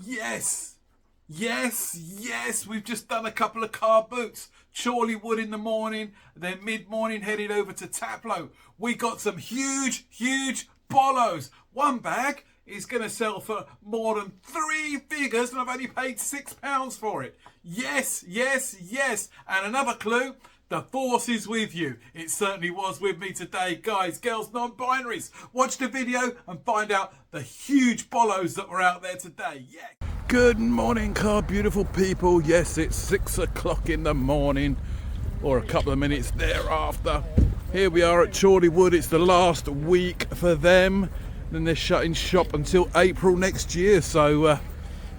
Yes, we've just done a couple of car boots. Chorley Wood in the morning, then mid-morning headed over to Taplo. We got some huge bolos. One bag is going to sell for more than 3 figures and I've only paid £6 for it. Yes. And another clue, the force is with you. It certainly was with me today. Guys, girls, non-binaries, watch the video and find out the huge bolos that were out there today. Yeah. Good morning, car beautiful people. Yes, it's 6 o'clock in the morning, or a couple of minutes thereafter. Here we are at Chorley Wood. It's the last week for them. Then they're shutting shop until April next year. So,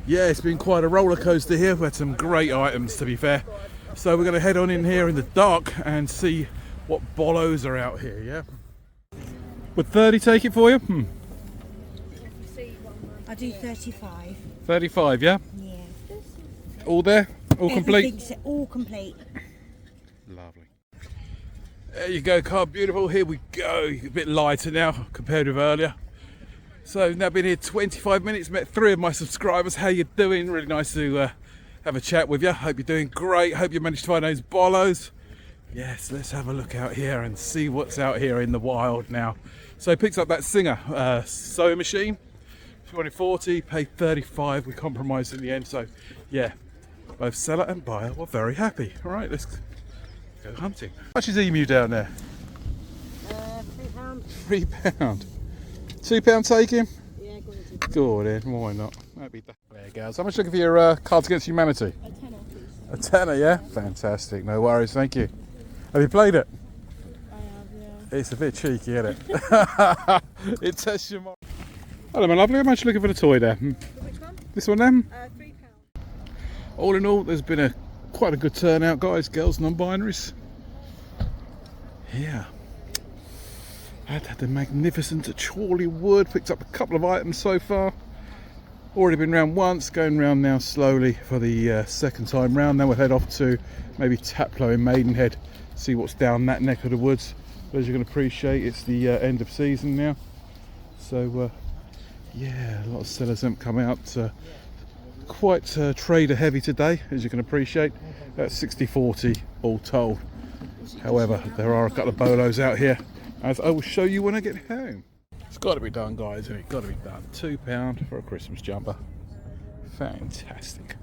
yeah, it's been quite a roller coaster here. We had some great items, to be fair. So we're going to head on in here in the dark and see what bolos are out here, yeah? Would 30 take it for you? I do 35. 35, yeah? Yeah. All there? All complete? All complete. Lovely. There you go, car beautiful. Here we go. A bit lighter now compared with earlier. So now been here 25 minutes, met 3 of my subscribers. How you doing? Really nice to have a chat with you. Hope you're doing great. Hope you managed to find those bolos. Yes, let's have a look out here and see what's out here in the wild now. So picked up that Singer sewing machine. 240, paid 35. We compromised in the end. So yeah, both seller and buyer were very happy. All right, let's go hunting. How much is emu down there? £3. £3. £2 take him? Yeah, go on then, why not? That'd be there, girls. How much looking for your Cards Against Humanity? A tenner, please. A tenner, yeah? Fantastic, no worries, thank you. Have you played it? I have, yeah. It's a bit cheeky, isn't it? It tests your mind. Hello, my lovely. How much looking for the toy there? Which one? This one then? £3. All in all, there's been quite a good turnout, guys, girls, non-binaries. Yeah. Had the magnificent Chorley Wood. Picked up a couple of items so far. Already been round once, going round now slowly for the second time round. Then we'll head off to maybe Taplo in Maidenhead, see what's down that neck of the woods. But as you can appreciate, it's the end of season now. So, yeah, a lot of sellers haven't come out. Quite trader heavy today, as you can appreciate. That's 60-40 all told. However, there are a couple of bolos out here, as I will show you when I get home. It's got to be done, guys, isn't it? Got to be done. £2 for a Christmas jumper. Fantastic.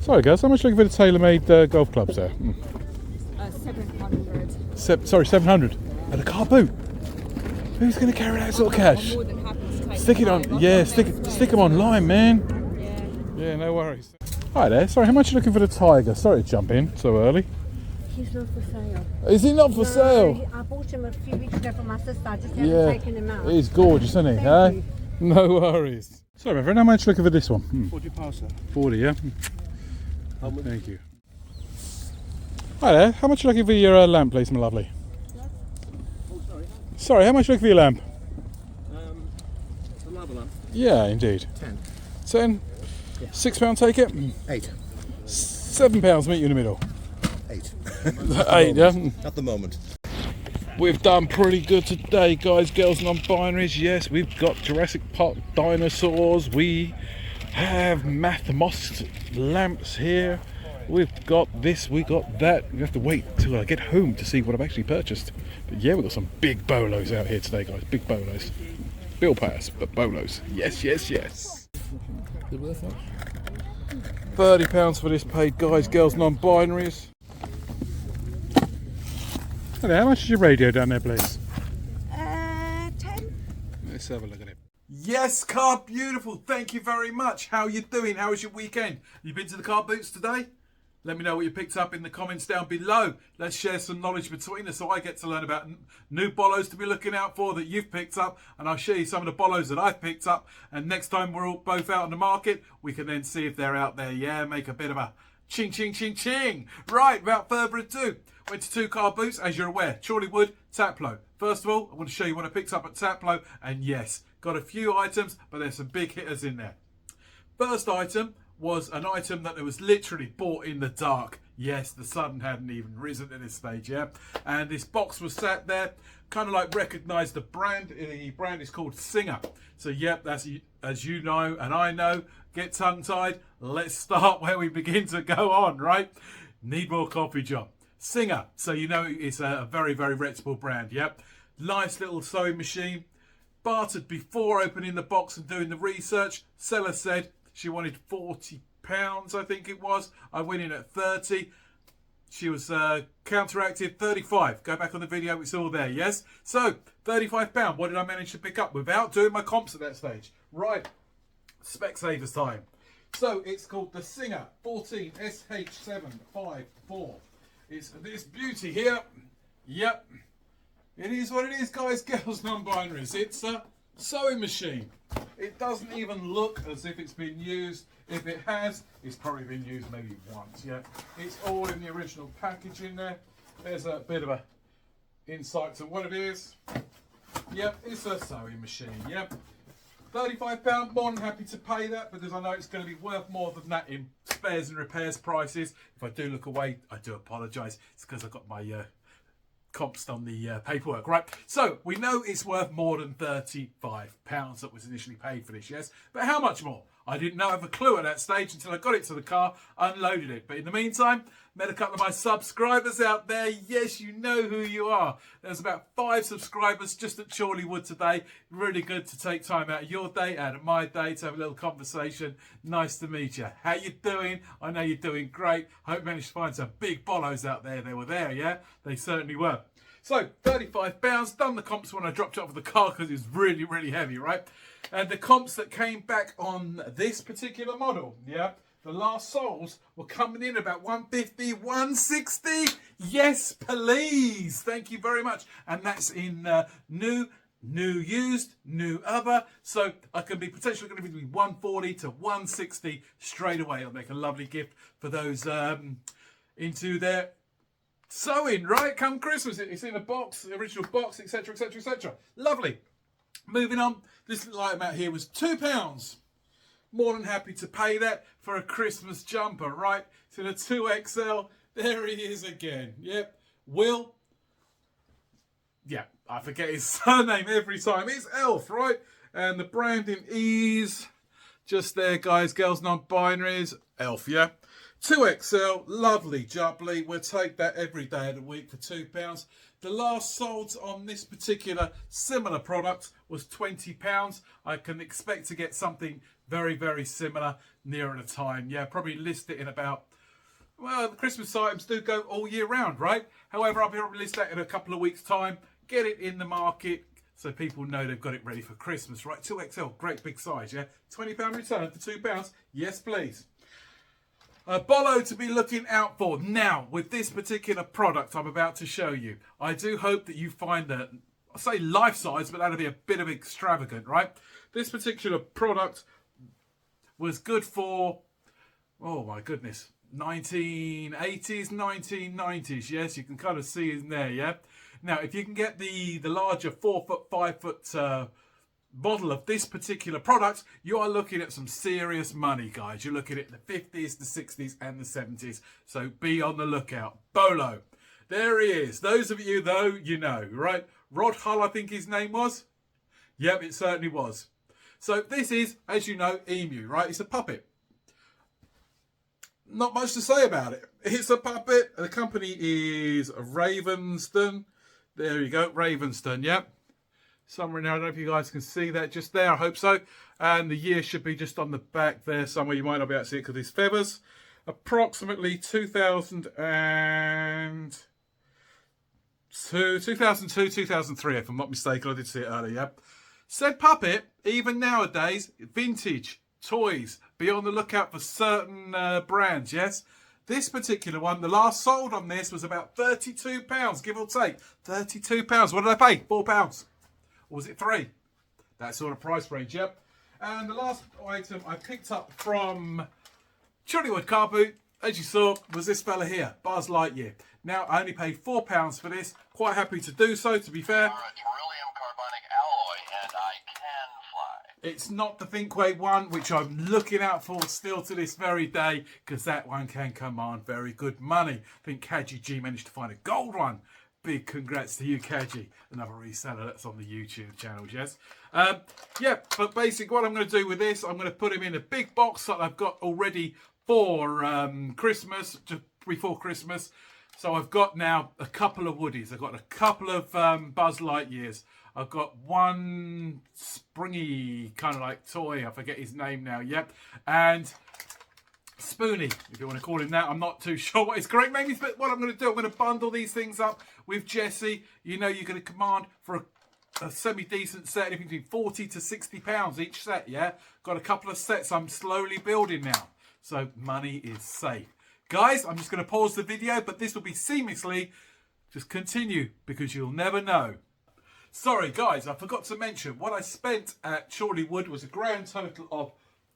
Sorry, guys, how much looking for the tailor-made golf clubs there? 700. Sorry, 700. And a car boot. Who's going to carry that sort of cash? I'm more than happy to take Stick it on, yeah, stick them online, man. Yeah. Yeah, no worries. Hi there, sorry, how much are you looking for the tiger? Sorry to jump in so early. He's not for sale. Is he not for sale? I bought him a few weeks ago for my sister. I just haven't taken him out. He's gorgeous, isn't he? Thank you. No worries. Sorry, my friend, how much looking for this one? 40 pounds, sir. 40, yeah? Thank you. Hi there, how much are you looking for your lamp, please, my lovely? Oh, sorry. Sorry, how much are you looking for your lamp? The lava lamp. Yeah, indeed. 10. 10? Yeah. £6 take it? 8. £7 meet you in the middle. 8. 8, yeah? At the moment. We've done pretty good today, guys, girls, non-binaries. Yes, we've got Jurassic Park dinosaurs. We have Mathemos lamps here. We've got this, we got that. We have to wait till I get home to see what I've actually purchased. But yeah, we've got some big bolos out here today, guys. Big bolos. Bill pass, but bolos. Yes. £30 for this paid, guys, girls, non-binaries. Okay, how much is your radio down there, please? 10. Let's have a look at it. Yes, car beautiful. Thank you very much. How are you doing? How was your weekend? You been to the car boots today? Let me know what you picked up in the comments down below. Let's share some knowledge between us so I get to learn about new bolos to be looking out for that you've picked up, and I'll show you some of the bolos that I've picked up, and next time we're all both out on the market, we can then see if they're out there. Yeah, make a bit of a ching, ching, ching, ching. Right, without further ado, went to 2 car boots, as you're aware, Chorley Wood, Taplo. First of all, I want to show you what I picked up at Taplo, and yes, got a few items, but there's some big hitters in there. First item was an item that was literally bought in the dark. Yes, the sun hadn't even risen at this stage, yeah. And this box was sat there, kind of like recognised the brand. The brand is called Singer. So, yep, that's, as you know and I know, get tongue-tied. Let's start where we begin to go on, right? Need more coffee, John. Singer. So, you know it's a very, very reputable brand, yep. Nice little sewing machine. Bartered before opening the box and doing the research. Seller said she wanted £40, I think it was. I went in at 30. She was counteracted, 35. Go back on the video, it's all there, yes? So, £35. What did I manage to pick up without doing my comps at that stage? Right, Specsavers time. So, it's called the Singer 14SH754. It's this beauty here. Yep. It is what it is, guys, girls, non-binaries. It's a sewing machine. It doesn't even look as if it's been used. If it has, it's probably been used maybe once, yeah. It's all in the original packaging there. There's a bit of a insight to what it is. Yep, it's a sewing machine, yep. £35, more than happy to pay that because I know it's going to be worth more than that in spares and repairs prices. If I do look away, I do apologise. It's because I've got my comps on the paperwork, right? So we know it's worth more than £35 that was initially paid for this, yes? But how much more? I didn't know, have a clue at that stage until I got it to the car, unloaded it. But in the meantime, met a couple of my subscribers out there. Yes, you know who you are. There's about 5 subscribers just at Chorleywood today. Really good to take time out of your day, out of my day, to have a little conversation. Nice to meet you. How you doing? I know you're doing great. Hope you managed to find some big bolos out there. They were there, yeah? They certainly were. So, £35, done the comps when I dropped it off of the car because it was really, really heavy, right? And the comps that came back on this particular model, yeah, the last soles were coming in about 150, 160. Yes, please. Thank you very much. And that's in new used, new other. So I can be potentially going to be 140 to 160 straight away. I'll make a lovely gift for those into their sewing, right? Come Christmas, it's in a box, the original box, etc, etc, etc. Lovely. Moving on, this little item out here was £2. More than happy to pay that for a Christmas jumper, right? It's in a 2XL. There he is again. Yep. Will. Yeah, I forget his surname every time. It's Elf, right? And the branding is just there, guys, girls, non-binaries. Elf, yeah. 2XL, lovely jubbly. We'll take that every day of the week for £2. The last sold on this particular similar product was £20. I can expect to get something very, very similar nearer the time. Yeah, probably list it in about, well, the Christmas items do go all year round, right? However, I'll probably list that in a couple of weeks' time. Get it in the market so people know they've got it ready for Christmas, right? 2XL, great big size, yeah? £20 return for £2. Yes, please. A Bolo to be looking out for. Now, with this particular product I'm about to show you, I do hope that you find that, I say life size, but that'll be a bit of extravagant, right? This particular product was good for, oh my goodness, 1980s, 1990s. Yes, you can kind of see it in there, yeah? Now, if you can get the larger 4 foot, 5 foot model of this particular product, you are looking at some serious money, guys. You're looking at the 50s, the 60s and the 70s. So be on the lookout. Bolo. There he is. Those of you, though, you know, right? Rod Hull, I think his name was. Yep, it certainly was. So this is, as you know, Emu, right? It's a puppet. Not much to say about it. It's a puppet. The company is Ravenston. There you go, Ravenston, yep. Somewhere in there, I don't know if you guys can see that just there, I hope so. And the year should be just on the back there somewhere. You might not be able to see it because it's feathers. Approximately 2002, 2003, if I'm not mistaken. I did see it earlier, yeah. Said puppet, even nowadays, vintage toys. Be on the lookout for certain brands, yes. This particular one, the last sold on this was about £32, give or take. £32. What did I pay? £4. Or was it 3? That sort of price range, yep. And the last item I picked up from Chorleywood Car Boot, as you saw, was this fella here, Buzz Lightyear. Now, I only paid £4 for this. Quite happy to do so, to be fair. You're a beryllium carbonic alloy, and I can fly. It's not the Thinkway one, which I'm looking out for still to this very day, because that one can command very good money. I think Kaji G managed to find a gold one. Big congrats to you, Kaji. Another reseller that's on the YouTube channel, yes. Yeah, but basically what I'm going to do with this, I'm going to put him in a big box that I've got already for Christmas, just before Christmas. So I've got now a couple of Woodies. I've got a couple of Buzz Lightyears. I've got one springy kind of like toy. I forget his name now. Yep. And Spoonie, if you want to call him that. I'm not too sure what his correct name is, but what I'm going to do, I'm going to bundle these things up with Jesse. You know, you're going to command for a semi-decent set, anything between 40 to 60 pounds each set, yeah? Got a couple of sets I'm slowly building now. So money is safe. Guys, I'm just going to pause the video, but this will be seamlessly. Just continue, because you'll never know. Sorry, guys, I forgot to mention, what I spent at Chorleywood was a grand total of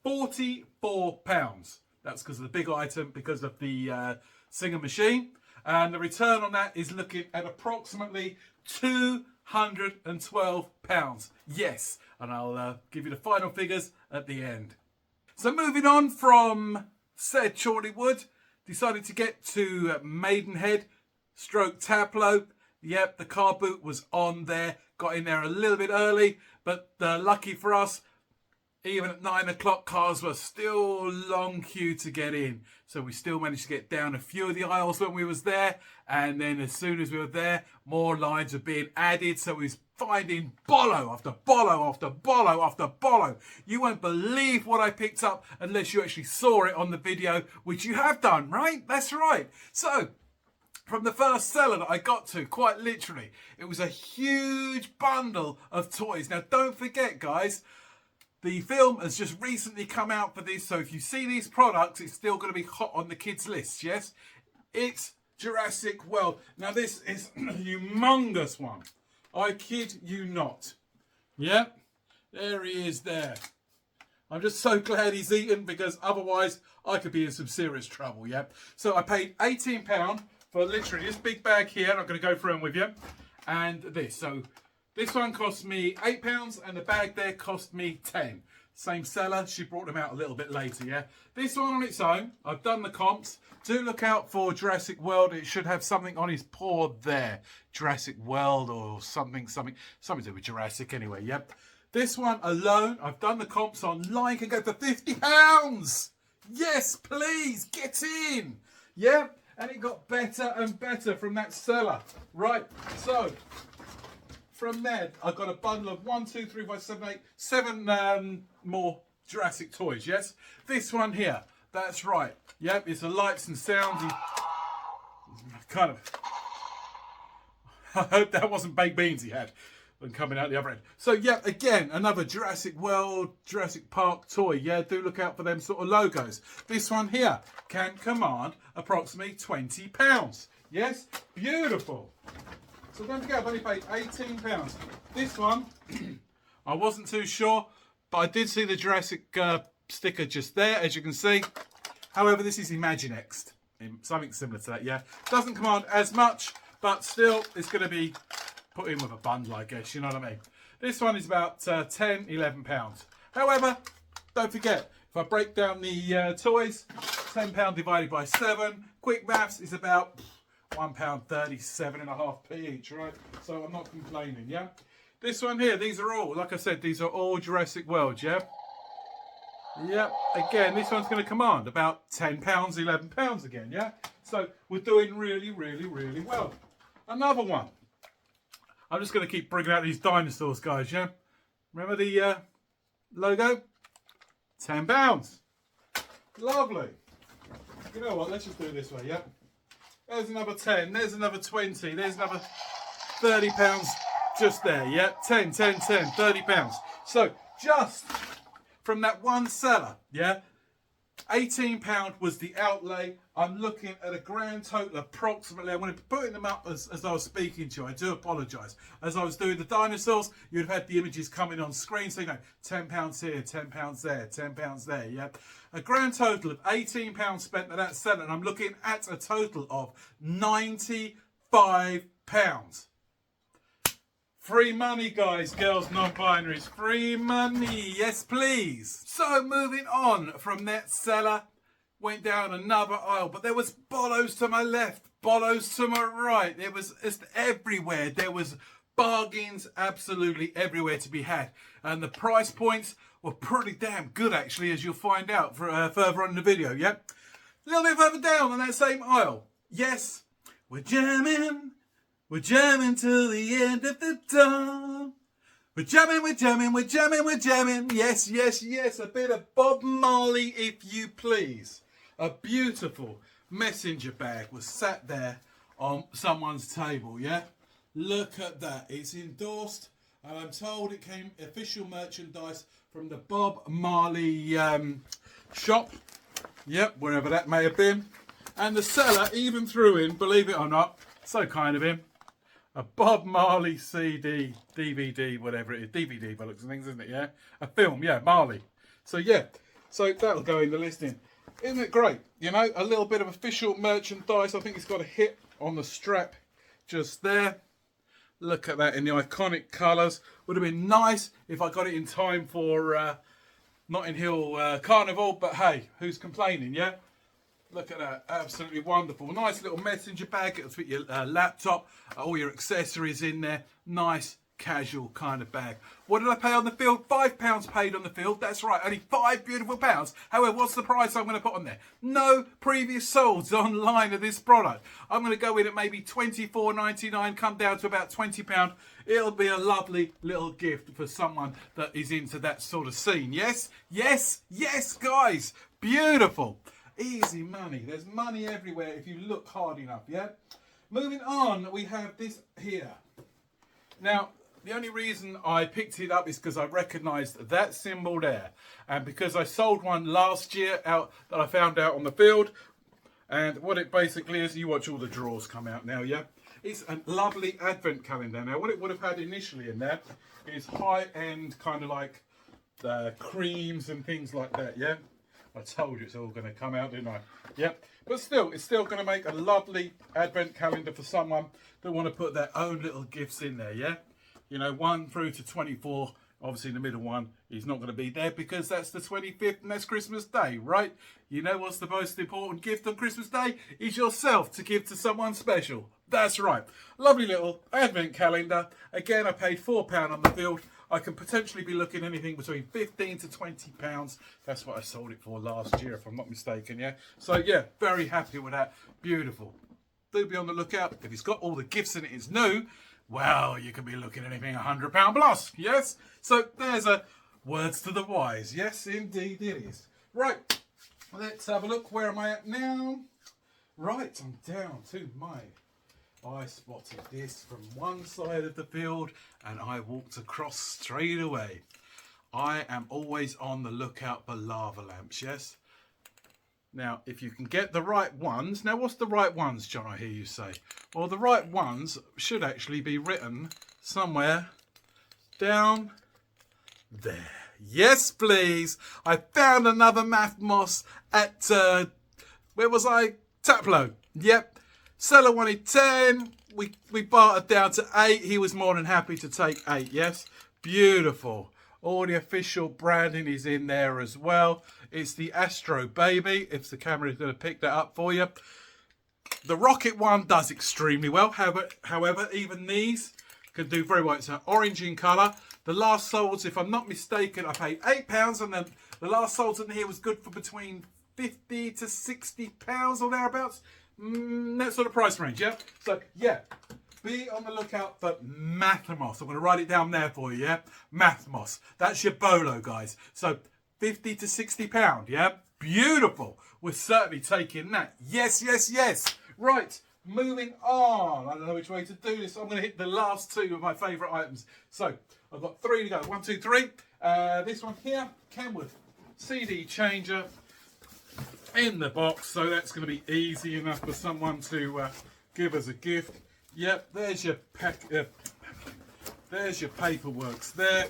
£44. That's because of the big item, because of the Singer machine. And the return on that is looking at approximately £212. Yes, and I'll give you the final figures at the end. So moving on from said Chorleywood, decided to get to Maidenhead, stroke Taplo. Yep, the car boot was on there. Got in there a little bit early, but lucky for us, even at 9 o'clock, cars were still long queue to get in. So we still managed to get down a few of the aisles when we was there. And then as soon as we were there, more lines were being added. So we was finding Bolo after Bolo after Bolo after Bolo. You won't believe what I picked up unless you actually saw it on the video, which you have done, right? That's right. So from the first seller that I got to, quite literally, it was a huge bundle of toys. Now, don't forget, guys, the film has just recently come out for this, so if you see these products, it's still going to be hot on the kids' list, yes? It's Jurassic World. Now, this is a humongous one. I kid you not. Yep, there he is there. I'm just so glad he's eaten, because otherwise I could be in some serious trouble, yep? So I paid £18 for literally this big bag here. I'm not going to go through them with you. And this. So this one cost me £8 and the bag there cost me 10. Same seller. She brought them out a little bit later, yeah? This one on its own, I've done the comps. Do look out for Jurassic World. It should have something on his paw there. Jurassic World or something to do with Jurassic anyway, yep. This one alone, I've done the comps online, can go for £50. Yes, please, get in. Yep. And it got better and better from that seller. Right, so from there, I got a bundle of 1, 2, 3, 4, 5, 7, 8, 7 more Jurassic toys, yes? This one here, that's right. Yep, it's the lights and sounds. Kind of. I hope that wasn't baked beans he had and coming out the other end. So, yeah, again, another Jurassic World, Jurassic Park toy. Yeah, do look out for them sort of logos. This one here can command approximately £20. Yes, beautiful. So don't forget, I've only paid £18. This one, I wasn't too sure, but I did see the Jurassic sticker just there, as you can see. However, this is Imaginext, something similar to that, yeah. Doesn't command as much, but still, it's going to be put in with a bundle, I guess, you know what I mean. This one is about £10, £11. However, don't forget, if I break down the toys, £10 divided by 7, quick maths is about £1.37.5p each, right? So I'm not complaining, yeah? This one here, these are all, like I said, these are all Jurassic World, yeah? Yep, again, this one's going to command about £10, £11 again, yeah? So we're doing really, really, really well. Another one. I'm just going to keep bringing out these dinosaurs, guys, yeah? Remember the logo? £10. Lovely. You know what, let's just do it this way, yeah? There's another 10, there's another 20, there's another £30 just there, yeah? 10, 10, 10, £30. So, just from that one seller, yeah? £18 was the outlay. I'm looking at a grand total approximately. I'm going to be putting them up as I was speaking to you. I do apologise. As I was doing the dinosaurs, you'd have had the images coming on screen. So, you know, £10 here, £10 there, £10 there. Yeah. A grand total of £18 spent at that seller. And I'm looking at a total of £95 Free money, guys, girls, non-binaries. Free money, yes, please. So moving on from that seller, went down another aisle, but there was bolos to my left, bolos to my right. There was just everywhere. There was bargains absolutely everywhere to be had. And the price points were pretty damn good, actually, as you'll find out for, further on in the video, yeah? A little bit further down on that same aisle. Yes, we're jamming till the end of the dawn. We're jamming, we're jamming, we're jamming, we're jamming. Yes, yes, yes, a bit of Bob Marley, if you please. A beautiful messenger bag was sat there on someone's table, yeah? Look at that, it's endorsed, and I'm told it came official merchandise from the Bob Marley shop. Yep, wherever that may have been. And the seller even threw in, believe it or not, so kind of him, a Bob Marley CD, DVD, whatever it is, DVD by looks and things, isn't it, yeah? A film, yeah, Marley. So yeah, so that'll go in the listing. Isn't it great? You know, a little bit of official merchandise. I think it's got a hit on the strap just there. Look at that in the iconic colours. Would have been nice if I got it in time for Notting Hill Carnival, but hey, who's complaining, yeah? Look at that, absolutely wonderful. Nice little messenger bag. It'll fit your laptop, all your accessories in there. Nice, casual kind of bag. What did I pay on the field? £5 paid on the field. That's right, only £5 beautiful pounds. However, what's the price I'm going to put on there? No previous solds online of this product. I'm going to go in at maybe £24.99, come down to about £20. It'll be a lovely little gift for someone that is into that sort of scene. Yes, yes, yes, guys. Beautiful. Easy money. There's money everywhere if you look hard enough, yeah? Moving on, we have this here. Now, the only reason I picked it up is because I recognised that symbol there. And because I sold one last year out that I found out on the field. And what it basically is, you watch all the drawers come out now, yeah? It's a lovely advent calendar. Now, what it would have had initially in there is high-end kind of like creams and things like that, yeah? I told you it's all going to come out, didn't I? Yep. But still, it's still going to make a lovely advent calendar for someone that want to put their own little gifts in there, yeah? You know, 1 through to 24. Obviously, the middle one is not going to be there because that's the 25th and that's Christmas Day, right? You know what's the most important gift on Christmas Day? Is yourself to give to someone special. That's right. Lovely little advent calendar. Again, I paid £4 on the field. I can potentially be looking anything between £15 to £20. That's what I sold it for last year, if I'm not mistaken, yeah? So, yeah, very happy with that. Beautiful. Do be on the lookout. If it's got all the gifts in it, it's new. Well, you can be looking at anything £100 plus, yes? So, there's a words to the wise. Yes, indeed it is. Right, let's have a look. Where am I at now? Right, I'm down to my... I spotted this from one side of the field and I walked across straight away. I am always on the lookout for lava lamps, yes? Now, if you can get the right ones... Now, what's the right ones, John, I hear you say? Well, the right ones should actually be written somewhere down there. Yes, please. I found another math moss at... where was I? Taplo. Yep. Seller wanted 10. We bartered down to 8. He was more than happy to take 8, yes? Beautiful. All the official branding is in there as well. It's the Astro Baby, if the camera is going to pick that up for you. The Rocket one does extremely well. However, even these can do very well. It's an orange in colour. The last solds, if I'm not mistaken, I paid £8, and then the last solds in here was good for between £50 to £60 or thereabouts. That sort of price range, yeah? So, yeah, be on the lookout for Mathmos. I'm going to write it down there for you, yeah? Mathmos. That's your Bolo, guys. So, £50 to £60, yeah? Beautiful. We're certainly taking that. Yes, yes, yes. Right, moving on. I don't know which way to do this. I'm going to hit the last 2 of my favourite items. So, I've got 3 to go. 1, 2, 3. This one here, Kenwood CD changer. In the box, so that's going to be easy enough for someone to give us a gift. Yep, there's your there's your paperwork there.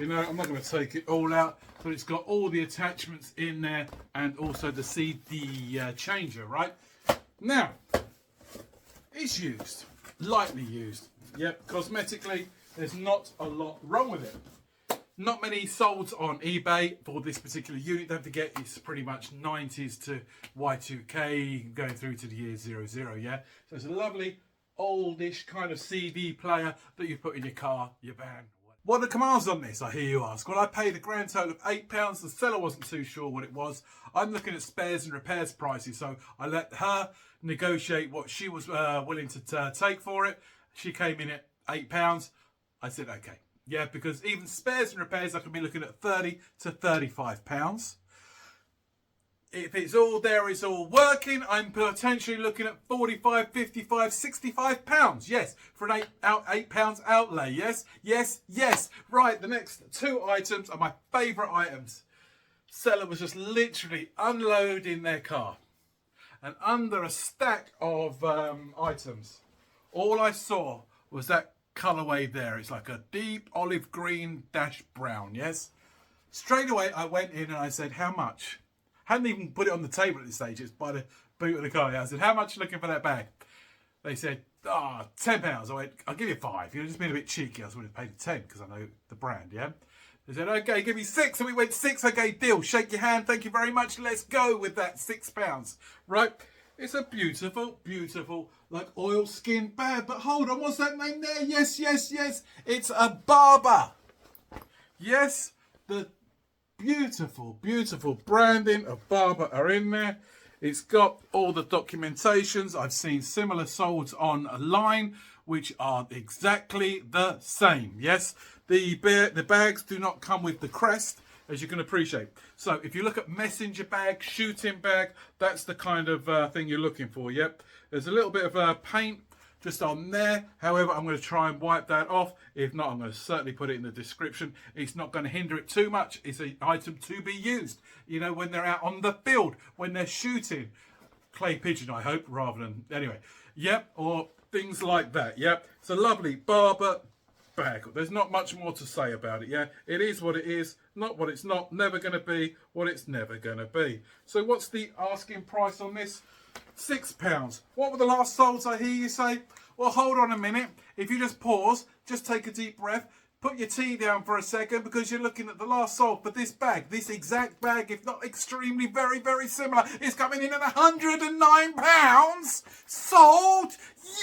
You know, I'm not going to take it all out, but it's got all the attachments in there and also the CD changer, right? Now, it's used, lightly used. Yep, cosmetically, there's not a lot wrong with it. Not many solds on eBay for this particular unit. Don't forget, it's pretty much 90s to Y2K, going through to the year 00, yeah? So it's a lovely, oldish kind of CD player that you put in your car, your van. What are the commands on this, I hear you ask? Well, I paid a grand total of £8. The seller wasn't too sure what it was. I'm looking at spares and repairs prices, so I let her negotiate what she was willing to take for it. She came in at £8. I said, okay. Yeah, because even spares and repairs, I can be looking at £30 to £35. If it's all there, it's all working, I'm potentially looking at £45, £55, £65. Yes, for an £8 outlay. Yes, yes, yes. Right, the next two items are my favourite items. Seller was just literally unloading their car. And under a stack of items, all I saw was that colourway there. It's like a deep olive green dash brown, yes? Straight away, I went in and I said, how much? Hadn't even put it on the table at this stage. It's by the boot of the car. I said, how much are you looking for that bag? They said, £10. I went, I'll give you 5. You're just being a bit cheeky. I was willing to pay the 10 because I know the brand, yeah? They said, okay, give me 6. And we went 6. Okay, deal. Shake your hand. Thank you very much. Let's go with that £6. Right? It's a beautiful, beautiful, like oilskin bag. But hold on, what's that name there? Yes, yes, yes. It's a Barber. Yes, the beautiful, beautiful branding of Barber are in there. It's got all the documentations. I've seen similar solds online, which are exactly the same. Yes, the bags do not come with the crest, as you can appreciate. So if you look at messenger bag, shooting bag, that's the kind of thing you're looking for. Yep. There's a little bit of paint just on there. However, I'm going to try and wipe that off. If not, I'm going to certainly put it in the description. It's not going to hinder it too much. It's an item to be used, you know, when they're out on the field, when they're shooting. Clay pigeon, I hope, rather than, anyway. Yep, or things like that. Yep. It's a lovely Barber bag. There's not much more to say about it, yeah? It is what it is, not what it's not, never going to be what it's never going to be. So what's the asking price on this? £6. What were the last solds I hear you say? Well, hold on a minute. If you just pause, just take a deep breath, put your tea down for a second, because you're looking at the last sold for this bag. This exact bag, if not extremely, very, very similar, is coming in at £109. Sold?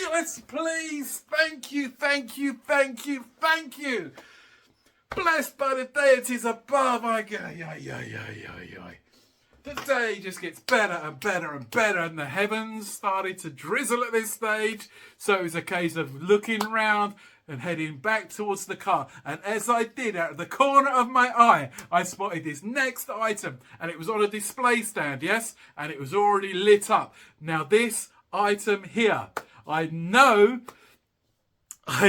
Yes, please. Thank you, thank you, thank you, thank you. Blessed by the deities above. The day just gets better and better and better, and the heavens started to drizzle at this stage. So it was a case of looking round and heading back towards the car. And as I did, out of the corner of my eye, I spotted this next item. And it was on a display stand, yes? And it was already lit up. Now this item here, I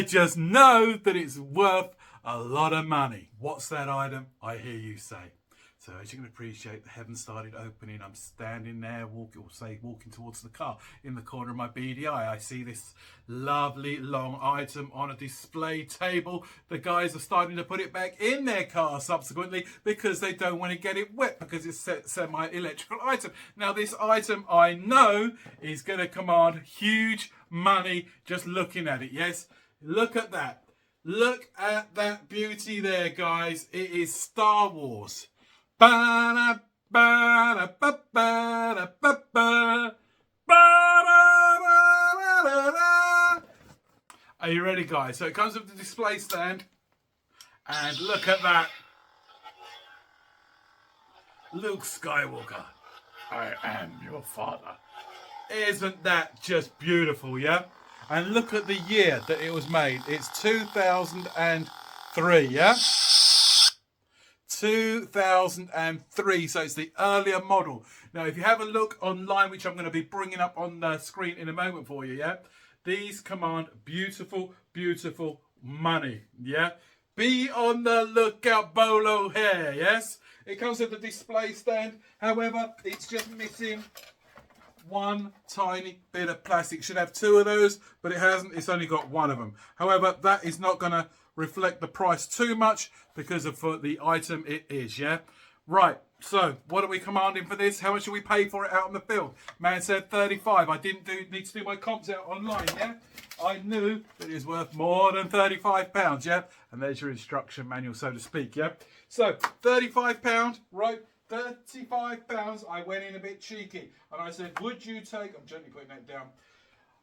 just know that it's worth a lot of money. What's that item? I hear you say. So as you can appreciate, the heavens started opening. I'm standing there, walking towards the car. In the corner of my beady eye, I see this lovely long item on a display table. The guys are starting to put it back in their car subsequently because they don't want to get it wet, because it's a semi-electrical item. Now this item, I know, is going to command huge money just looking at it, yes? Look at that. Look at that beauty there, guys. It is Star Wars. Are you ready, guys? So it comes with the display stand, and look at that. Luke Skywalker, I am your father. Isn't that just beautiful, yeah? And look at the year that it was made. It's 2003, yeah? 2003, so it's the earlier model. Now, if you have a look online, which I'm going to be bringing up on the screen in a moment for you, yeah? These command beautiful, beautiful money, yeah? Be on the lookout, Bolo hair, yes? It comes with a display stand. However, it's just missing one tiny bit of plastic. It should have 2 of those, but it hasn't. It's only got 1 of them. However, that is not going to reflect the price too much because of for the item it is, yeah? Right, So, what are we commanding for this? How much should we pay for it out in the field? Man said 35. I didn't need to do my comps out online, yeah? I knew that it was worth more than £35, yeah? And there's your instruction manual, so to speak, yeah? So, £35, right? £35. I went in a bit cheeky. And I said, would you take... I'm gently putting that down.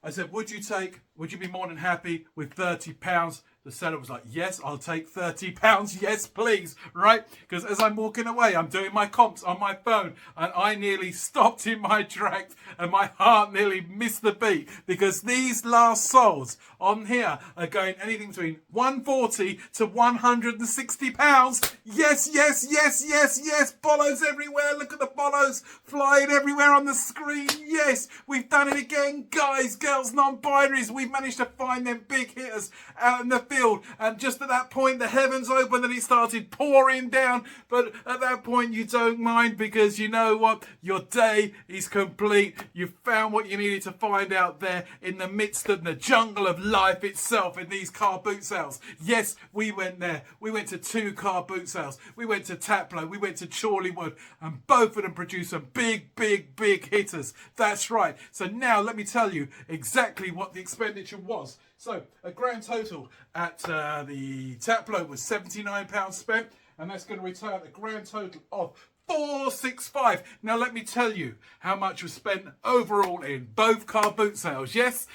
I said, would you be more than happy with £30? The seller was like, yes, I'll take £30. Yes, please. Right? Because as I'm walking away, I'm doing my comps on my phone and I nearly stopped in my tracks and my heart nearly missed the beat because these last souls on here are going anything between £140 to £160. Yes, yes, yes, yes, yes. Bolos everywhere. Look at the bolos flying everywhere on the screen. Yes, we've done it again. Guys, girls, non-binaries. We've managed to find them big hitters out in the field. And just at that point, the heavens opened and it started pouring down. But at that point, you don't mind because you know what? Your day is complete. You found what you needed to find out there in the midst of the jungle of life itself in these car boot sales. Yes, we went there. We went to 2 car boot sales. We went to Taplo. We went to Chorleywood. And both of them produced some big, big, big hitters. That's right. So now let me tell you exactly what the expenditure was. So a grand total at the Taplo was £79 spent. And that's going to return a grand total of £465. Now let me tell you how much was spent overall in both car boot sales. Yes?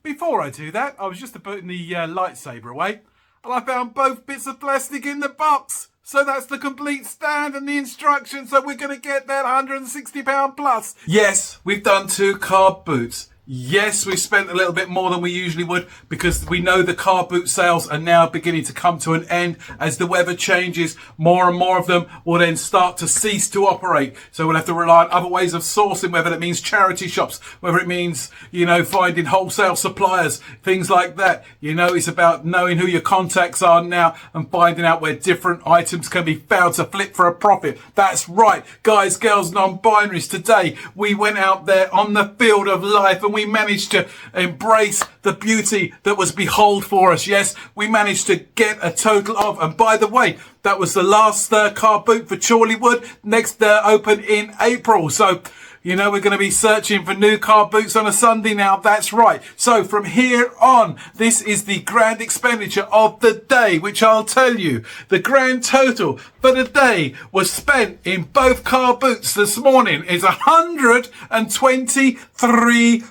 Before I do that, I was just putting the lightsaber away. And I found both bits of plastic in the box. So that's the complete stand and the instructions. So we're going to get that £160 plus. Yes, we've done 2 car boots. Yes, we spent a little bit more than we usually would because we know the car boot sales are now beginning to come to an end. As the weather changes, more and more of them will then start to cease to operate. So we'll have to rely on other ways of sourcing, whether that means charity shops, whether it means, you know, finding wholesale suppliers, things like that. You know, it's about knowing who your contacts are now and finding out where different items can be found to flip for a profit. That's right, guys, girls, non-binaries. Today, we went out there on the field of life and we managed to embrace the beauty that was behold for us. Yes, we managed to get a total of, and by the way, that was the last car boot for Chorleywood. Next open in April. So, you know, we're going to be searching for new car boots on a Sunday now. That's right. So from here on, this is the grand expenditure of the day, which I'll tell you. The grand total for the day was spent in both car boots this morning is £123.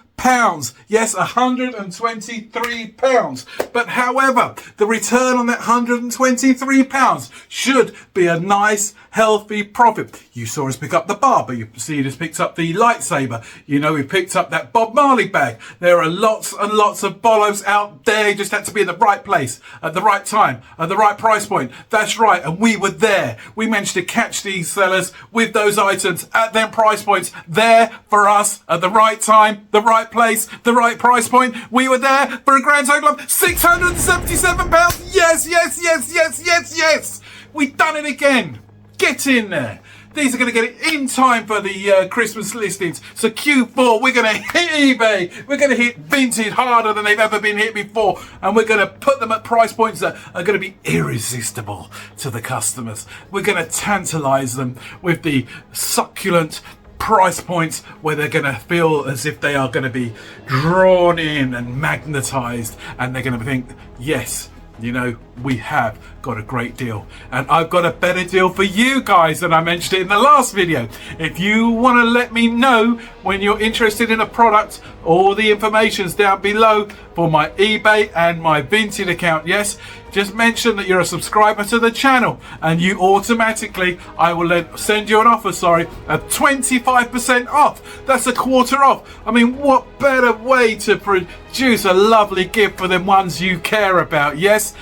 Yes, £123. But however, the return on that £123 should be a nice, healthy profit. You saw us pick up the barber. You see us picked up the lightsaber. You know, we picked up that Bob Marley bag. There are lots and lots of bolos out there. You just had to be in the right place at the right time, at the right price point. That's right. And we were there. We managed to catch these sellers with those items at them price points there for us at the right time, the right place, the right price point. We were there for a grand total of £677. Yes, yes, yes, yes, yes, yes. We've done it again. Get in there. These are going to get it in time for the Christmas listings. So Q4, we're going to hit eBay. We're going to hit Vinted harder than they've ever been hit before. And we're going to put them at price points that are going to be irresistible to the customers. We're going to tantalize them with the succulent price points where they're going to feel as if they are going to be drawn in and magnetized. And they're going to think, yes, you know, we have got a great deal. And I've got a better deal for you guys than I mentioned it in the last video. If you want to let me know when you're interested in a product, all the information's down below for my eBay and my Vinted account. Yes, just mention that you're a subscriber to the channel and you automatically, I will then send you an offer, of 25% off. That's a quarter off. I mean, what better way to produce a lovely gift for them ones you care about? Yes.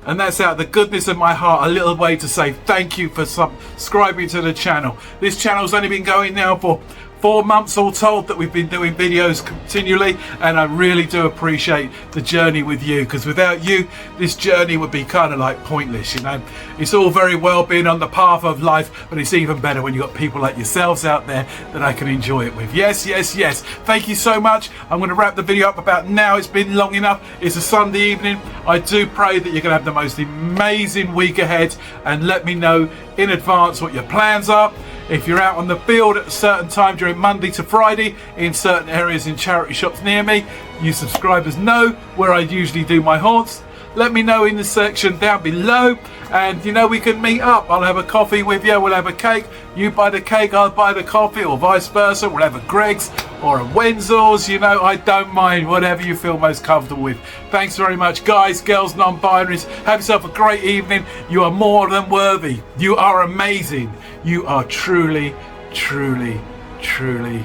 And that's out of the goodness of my heart, a little way to say thank you for subscribing to the channel. This channel's only been going now for 4 months all told that we've been doing videos continually, and I really do appreciate the journey with you, because without you this journey would be kind of like pointless, you know. It's all very well being on the path of life, but it's even better when you've got people like yourselves out there that I can enjoy it with. Yes, yes, yes. Thank you so much. I'm going to wrap the video up about now. It's been long enough. It's a Sunday evening. I do pray that you're going to have the most amazing week ahead, and let me know in advance what your plans are. If you're out on the field at a certain time during Monday to Friday in certain areas in charity shops near me, you subscribers know where I usually do my haunts. Let me know in the section down below, and you know, we can meet up. I'll have a coffee with you, we'll have a cake. You buy the cake, I'll buy the coffee, or vice versa. We'll have a Greg's or a Wenzel's, you know, I don't mind, whatever you feel most comfortable with. Thanks very much, guys, girls, non-binaries. Have yourself a great evening. You are more than worthy. You are amazing. You are truly, truly, truly,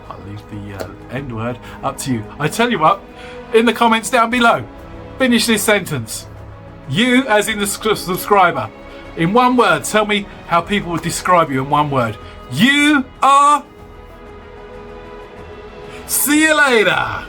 I'll leave the end word up to you. I tell you what, in the comments down below, finish this sentence. You, as in the subscriber, in one word, tell me how people would describe you in one word. You are... See you later.